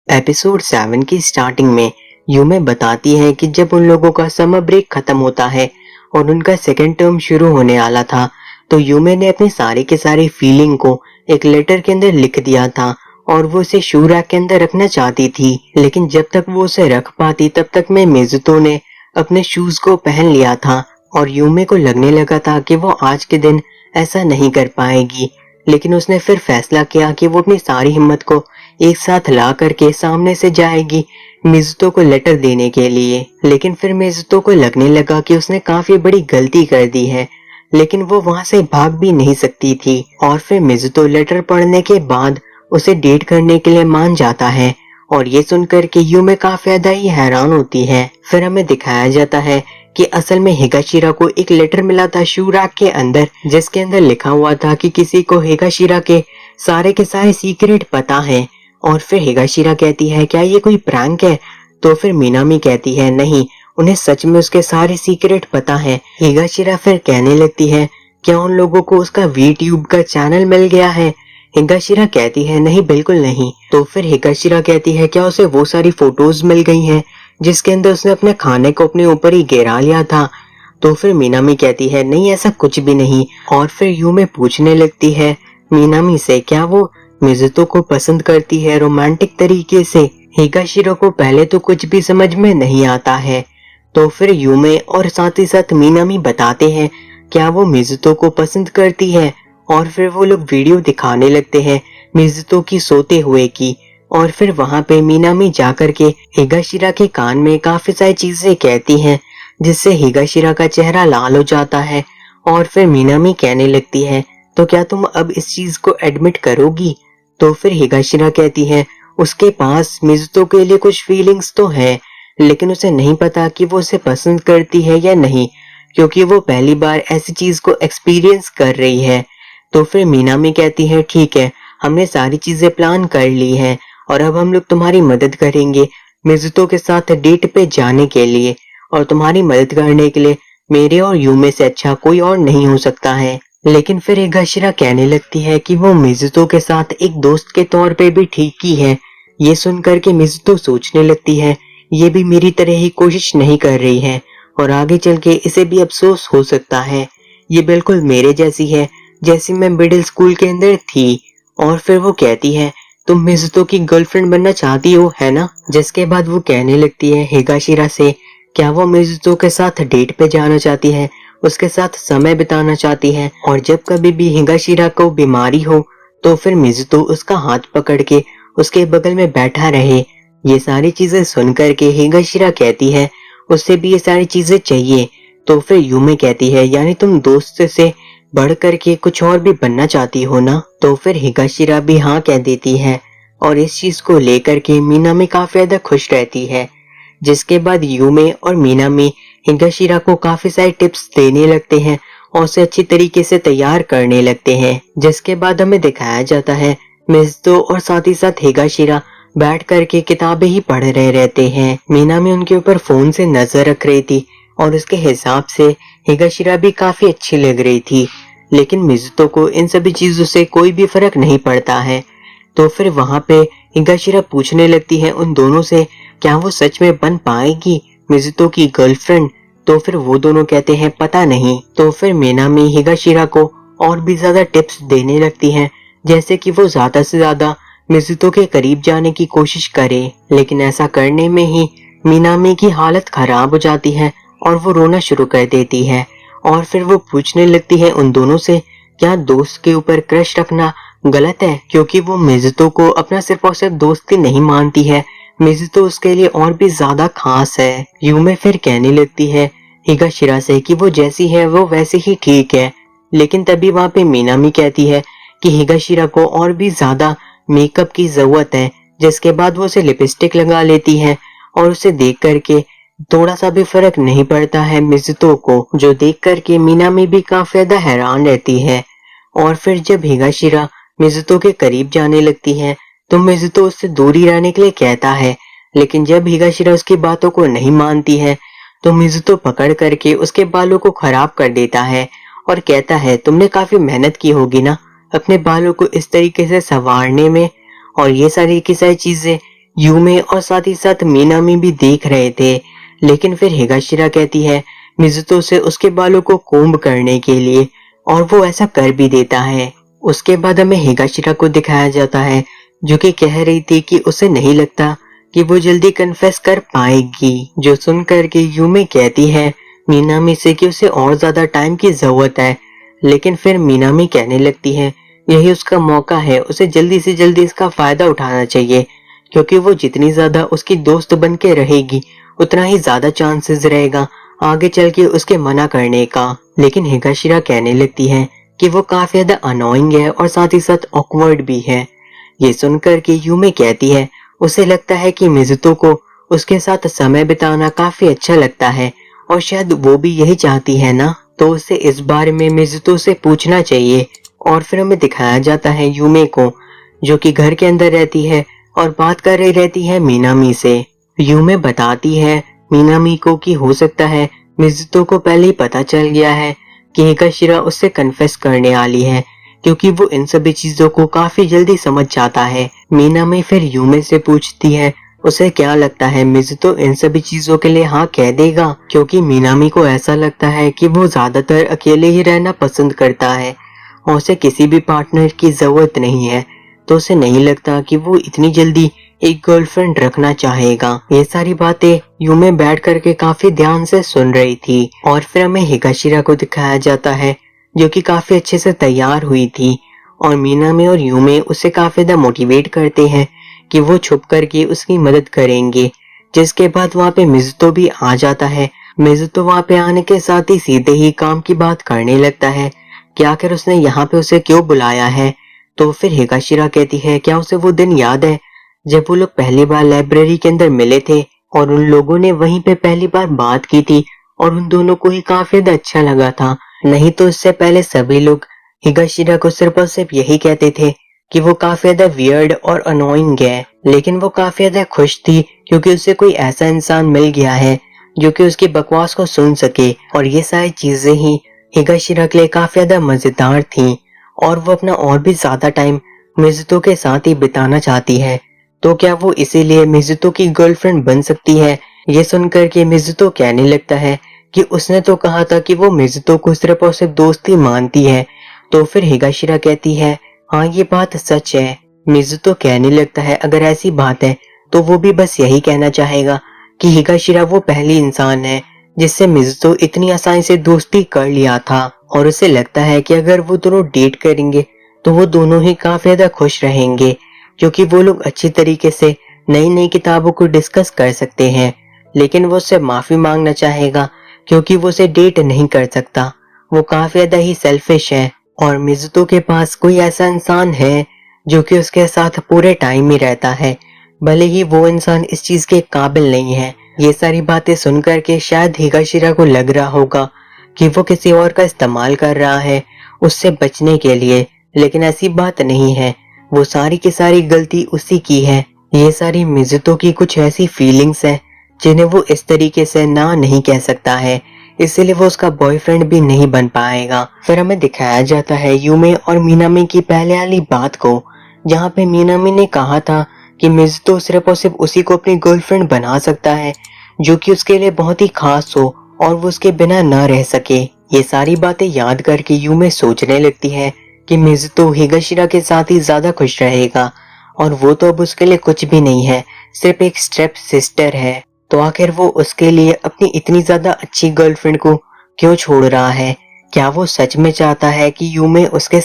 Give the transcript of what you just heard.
Episode 7 की starting में यूमे बताती है कि जब उन लोगों का समर ब्रेक खत्म होता है और उनका सेकेंड टर्म शुरू होने वाला था, तो यूमे ने अपनी सारी के सारी फीलिंग को एक लेटर के अंदर लिख दिया था और वो उसे शू रैक के अंदर रखना चाहती थी। लेकिन जब तक वो उसे रख पाती तब तक में मिजुतो ने अपने शूज को पहन लिया था और यूमे को लगने लगा था कि वो आज के दिन ऐसा नहीं कर पाएगी। लेकिन उसने फिर फैसला किया कि वो अपनी सारी हिम्मत को एक साथ ला करके सामने से जाएगी मिजुतो को लेटर देने के लिए। लेकिन फिर मिजुतो को लगने लगा कि उसने काफी बड़ी गलती कर दी है, लेकिन वो वहां से भाग भी नहीं सकती थी। और फिर मिजुतो लेटर पढ़ने के बाद उसे डेट करने के लिए मान जाता है और ये सुनकर के यूमे काफी ज्यादा ही हैरान होती है। फिर हमें दिखाया जाता है कि असल में हिगाशिरा को एक लेटर मिला था शू रैक के अंदर, जिसके अंदर लिखा हुआ था कि किसी को हिगाशिरा के सारे सीक्रेट पता है। और फिर हिगाशिरा कहती है क्या ये कोई प्रैंक है? तो फिर मिनामी कहती है नहीं, उन्हें सच में उसके सारे सीक्रेट पता है। हिगाशिरा फिर कहने लगती है क्या उन लोगों को उसका वीट्यूब का चैनल मिल गया है? हिगाशिरा कहती है नहीं, बिल्कुल नहीं। तो फिर हिगाशिरा कहती है क्या उसे वो सारी फोटोज मिल गई हैं जिसके अंदर उसने अपने खाने को अपने ऊपर ही गिरा लिया था? तो फिर मिनामी कहती है नहीं, ऐसा कुछ भी नहीं। और फिर यूमे पूछने लगती है मिनामी से क्या वो मिजुतो को पसंद करती है रोमांटिक तरीके से। हिगाशिरा को पहले तो कुछ भी समझ में नहीं आता है। तो फिर यूमे और साथ ही साथ मिनामी बताते हैं क्या वो मिजुतो को पसंद करती है। और फिर वो लोग वीडियो दिखाने लगते हैं मिजुतो की सोते हुए की। और फिर वहां पे मिनामी जाकर के हिगाशिरा के कान में काफी सारी चीजें कहती हैं जिससे हिगाशिरा का चेहरा लाल हो जाता है। और फिर मिनामी कहने लगती है तो क्या तुम अब इस चीज को एडमिट करोगी? तो फिर हिगाशिरा कहती है उसके पास मिजुतो के लिए कुछ फीलिंग्स तो है, लेकिन उसे नहीं पता कि वो उसे पसंद करती है या नहीं, क्योंकि वो पहली बार ऐसी चीज को एक्सपीरियंस कर रही है। तो फिर मिनामी कहती है ठीक है, हमने सारी चीजें प्लान कर ली हैं और अब हम लोग तुम्हारी मदद करेंगे मिजुतो के साथ डेट पे जाने के लिए। और तुम्हारी मदद करने के लिए मेरे और यूमे से अच्छा कोई और नहीं हो सकता है। लेकिन फिर हिगाशिरा कहने लगती है कि वो मिजुतो के साथ एक दोस्त के तौर पे भी ठीक ही है। ये सुनकर के मिजुतो सोचने लगती है ये भी मेरी तरह ही कोशिश नहीं कर रही है और आगे चल के इसे भी अफसोस हो सकता है। ये बिल्कुल मेरे जैसी है जैसी मैं मिडिल स्कूल के अंदर थी। और फिर वो कहती है तुम मिजुतो की गर्लफ्रेंड बनना चाहती हो, है ना? जिसके बाद वो कहने लगती है हिगाशिरा से क्या वो मिजुतो के साथ डेट पे जाना चाहती है, उसके साथ समय बिताना चाहती है। और जब कभी भी हिगाशिरा को बीमारी हो तो फिर मिजुतो उसका हाथ पकड़ के उसके बगल में बैठा रहे। ये सारी चीजें सुनकर के हिगाशिरा कहती है उससे भी ये सारी चीजें चाहिए। तो फिर यूमे कहती है यानी तुम दोस्त से बढ़ करके कुछ और भी बनना चाहती हो ना? तो फिर हिगाशिरा भी हाँ कह देती है और इस चीज को लेकर के मिनामी काफी ज्यादा खुश रहती है। जिसके बाद यूमे और मिनामी हिगाशिरा को काफी सारे टिप्स देने लगते हैं और उसे अच्छी तरीके से तैयार करने लगते हैं। जिसके बाद हमें दिखाया जाता है मिजुतो और साथ ही साथ हिगाशिरा बैठ करके किताबें ही पढ़ रहे रहते हैं। मिनामी उनके ऊपर फोन से नजर रख रही थी और उसके हिसाब से हिगाशिरा भी काफी अच्छी लग रही थी। लेकिन मिजुतो को इन सभी चीजों से कोई भी फर्क नहीं पड़ता है। तो फिर वहां पे हिगाशिरा पूछने लगती है उन दोनों से क्या वो सच में बन पाएगी मिजुतो की गर्लफ्रेंड? तो फिर वो दोनों कहते हैं पता नहीं। तो फिर मिनामी हिगाशिरा को और भी ज्यादा टिप्स देने लगती हैं जैसे कि वो ज्यादा से ज्यादा मिजुतो के करीब जाने की कोशिश करे। लेकिन ऐसा करने में ही मिनामी की हालत खराब हो जाती है और वो रोना शुरू कर देती है। और फिर वो पूछने लगती है उन दोनों से क्या दोस्त के ऊपर क्रश रखना गलत है, क्योंकि वो मिजुतो को अपना सिर्फ और सिर्फ दोस्त ही नहीं मानती है, मिजुतो उसके लिए और भी ज्यादा खास है। यूमे फिर कहने लगती है हिगाशिरा से कि वो जैसी है वो वैसे ही ठीक है। लेकिन तभी वहां पे मिनामी कहती है कि हिगाशिरा को और भी ज्यादा मेकअप की जरूरत है। जिसके बाद वो उसे लिपस्टिक लगा लेती है और उसे देख करके थोड़ा सा भी फर्क नहीं पड़ता है मिजुतो को, जो देख करके मिनामी भी काफी ज्यादा हैरान रहती है। और फिर जब हिगाशिरा मिजुतो के करीब जाने लगती है तो मिजुतो उससे दूरी रहने के लिए कहता है। लेकिन जब हिगाशिरा उसकी बातों को नहीं मानती है तो मिजुतो पकड़ करके उसके बालों को खराब कर देता है और कहता है तुमने काफी मेहनत की होगी ना अपने बालों को इस तरीके से संवारने में, और ये सारी की सारी चीजें यूमे और साथ ही साथ मीनामी भी देख रहे थे। लेकिन फिर हिगाशिरा कहती है मिजुतो से उसके बालों को कोम्ब करने के लिए, और वो ऐसा कर भी देता है। उसके बाद हमें हिगाशिरा को दिखाया जाता है जो कि कह रही थी कि उसे नहीं लगता कि वो जल्दी कन्फेस कर पाएगी, जो सुनकर के यूमे कहती है मीनामी से कि उसे और ज्यादा टाइम की जरूरत है। लेकिन फिर मीनामी कहने लगती है यही उसका मौका है, उसे जल्दी से जल्दी इसका फायदा उठाना चाहिए, क्योंकि वो जितनी ज्यादा उसकी दोस्त बन के रहेगी उतना ही ज्यादा चांसेस रहेगा आगे चल के उसके मना करने का। लेकिन हिगाशिरा कहने लगती है कि वो काफी ज्यादा अनोइंग है और साथ ही साथ ऑकवर्ड भी है। ये सुनकर के यूमे कहती है उसे लगता है कि मिजुतो को उसके साथ समय बिताना काफी अच्छा लगता है और शायद वो भी यही चाहती है ना, तो उसे इस बारे में मिजुतो से पूछना चाहिए। और फिर हमें दिखाया जाता है यूमे को जो कि घर के अंदर रहती है और बात कर रही रहती है मीनामी से। यूमे बताती है मीनामी को कि हो सकता है मिजुतो को पहले ही पता चल गया है कि हिगाशिरा उससे कन्फेस करने वाली है, क्योंकि वो इन सभी चीजों को काफी जल्दी समझ जाता है। मीनामी फिर यूमे से पूछती है उसे क्या लगता है मिजुतो इन सभी चीजों के लिए हाँ कह देगा, क्योंकि मीनामी को ऐसा लगता है कि वो ज्यादातर अकेले ही रहना पसंद करता है और उसे किसी भी पार्टनर की जरूरत नहीं है, तो उसे नहीं लगता कि वो इतनी जल्दी एक गर्लफ्रेंड रखना चाहेगा। ये सारी बातें यूमे बैठ करके काफी ध्यान से सुन रही थी। और फिर हमें हिगाशिरा को दिखाया जाता है जो कि काफी अच्छे से तैयार हुई थी, और मीनामी और यूमे उसे काफी ज्यादा मोटिवेट करते हैं कि वो छुप करके उसकी मदद करेंगे। जिसके बाद वहाँ पे मिजुतो भी आ जाता है। मिजुतो वहाँ पे आने के साथ ही सीधे ही काम की बात करने लगता है कि आखिर उसने यहाँ पे उसे क्यों बुलाया है। तो फिर हिगाशिरा कहती है क्या उसे वो दिन याद है जब वो लोग पहली बार लाइब्रेरी के अंदर मिले थे और उन लोगों ने वहीं पे पहली बार बात की थी और उन दोनों को ही काफी ज्यादा अच्छा लगा था। नहीं तो इससे पहले सभी लोग हिगाशिरा को सिर्फ और सिर्फ यही कहते थे कि वो काफी ज्यादा वियर्ड और अनोइंग है, लेकिन वो काफी ज्यादा खुश थी क्योंकि उसे कोई ऐसा इंसान मिल गया है जो कि उसकी बकवास को सुन सके। और ये सारी चीजें ही हिगाशिरा के लिए काफी ज्यादा मजेदार थी और वो अपना और भी ज्यादा टाइम मिजुतो के साथ ही बिताना चाहती है। तो क्या वो इसीलिए मिजुतो की गर्लफ्रेंड बन सकती है? ये सुनकर के मिजुतो कहने लगता है कि उसने तो कहा था कि वो मिजुतो को सिर्फ और सिर्फ दोस्ती मानती है। तो फिर हिगाशिरा कहती है हाँ ये बात सच है। मिजुतो कहने लगता है अगर ऐसी बात है तो वो भी बस यही कहना चाहेगा कि हिगाशिरा वो पहली इंसान है जिससे मिजुतो इतनी आसानी से दोस्ती कर लिया था, और उसे लगता है कि अगर वो दोनों डेट करेंगे तो वो दोनों ही काफी ज्यादा खुश रहेंगे, क्योंकि वो लोग अच्छी तरीके से नई नई किताबों को डिस्कस कर सकते हैं। लेकिन वो उससे माफी मांगना चाहेगा क्योंकि वो उसे डेट नहीं कर सकता। वो काफी ज्यादा ही सेल्फिश है और मिजुतो के पास कोई ऐसा इंसान है जो कि उसके साथ पूरे टाइम ही रहता है, भले ही वो इंसान इस चीज के काबिल नहीं है। ये सारी बातें सुनकर के शायद हिगाशिरा को लग रहा होगा कि वो किसी और का इस्तेमाल कर रहा है उससे बचने के लिए, लेकिन ऐसी बात नहीं है। वो सारी की सारी गलती उसी की है। ये सारी मिजुतो की कुछ ऐसी फीलिंग्स हैं जिन्हें वो इस तरीके से ना नहीं कह सकता है, इसलिए वो उसका बॉयफ्रेंड भी नहीं बन पाएगा। फिर हमें दिखाया जाता है यूमे और मीनामी की पहले वाली बात को, जहाँ पे मीनामी ने कहा था कि मिजुतो सिर्फ और सिर्फ उसी को अपनी गर्लफ्रेंड बना सकता है जो कि उसके लिए बहुत ही खास हो और वो उसके बिना न रह सके। ये सारी बातें याद करके यूमे सोचने लगती है कि मिजुतो हिगाशिरा के साथ ही ज्यादा खुश रहेगा, और वो तो अब उसके लिए कुछ भी नहीं है, सिर्फ एक स्टेप सिस्टर है। तो आखिर वो उसके लिए अपनी इतनी ज्यादा अच्छी गर्लफ्रेंड को क्यों छोड़ रहा है? क्या वो सच में चाहता है कि यूमे उसके